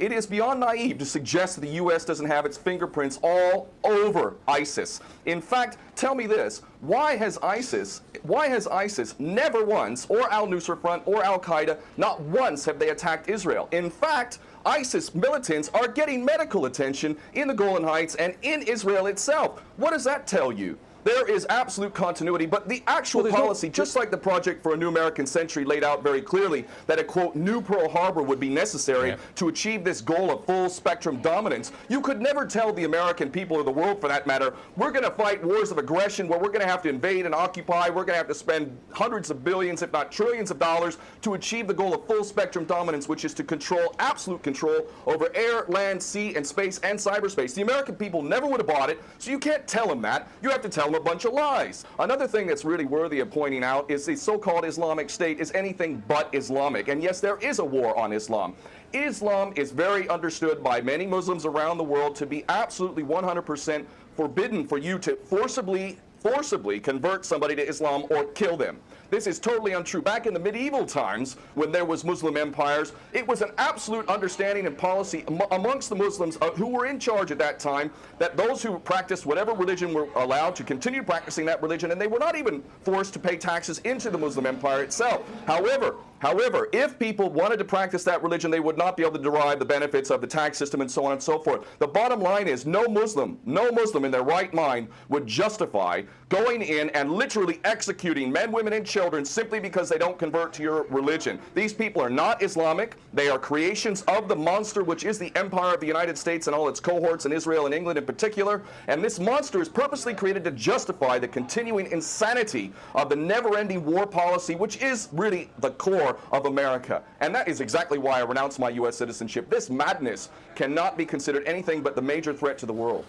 It is beyond naive to suggest that the U.S. doesn't have its fingerprints all over ISIS. In fact, tell me this, why has ISIS never once, or al-Nusra Front or al-Qaeda, not once have they attacked Israel? In fact, ISIS militants are getting medical attention in the Golan Heights and in Israel itself. What does that tell you? There is absolute continuity, but the actual policy, just like the Project for a New American Century laid out very clearly, that a, quote, new Pearl Harbor would be necessary to achieve this goal of full spectrum dominance, you could never tell the American people, or the world for that matter, we're going to fight wars of aggression where we're going to have to invade and occupy, we're going to have to spend hundreds of billions, if not trillions of dollars to achieve the goal of full spectrum dominance, which is to control, absolute control over air, land, sea, and space and cyberspace. The American people never would have bought it, so you can't tell them that. You have to tell them a bunch of lies. Another thing that's really worthy of pointing out is the so-called Islamic State is anything but Islamic. And yes, there is a war on Islam. Islam is very understood by many Muslims around the world to be absolutely 100% forbidden for you to forcibly convert somebody to Islam or kill them. This is totally untrue. Back in the medieval times, when there was Muslim empires, it was an absolute understanding and policy amongst the Muslims who were in charge at that time that those who practiced whatever religion were allowed to continue practicing that religion, and they were not even forced to pay taxes into the Muslim empire itself. However, if people wanted to practice that religion, they would not be able to derive the benefits of the tax system and so on and so forth. The bottom line is no Muslim in their right mind would justify going in and literally executing men, women, and children simply because they don't convert to your religion. These people are not Islamic. They are creations of the monster, which is the empire of the United States and all its cohorts in Israel and England in particular. And this monster is purposely created to justify the continuing insanity of the never-ending war policy, which is really the core of America. And that is exactly why I renounce my U.S. citizenship. This madness cannot be considered anything but the major threat to the world.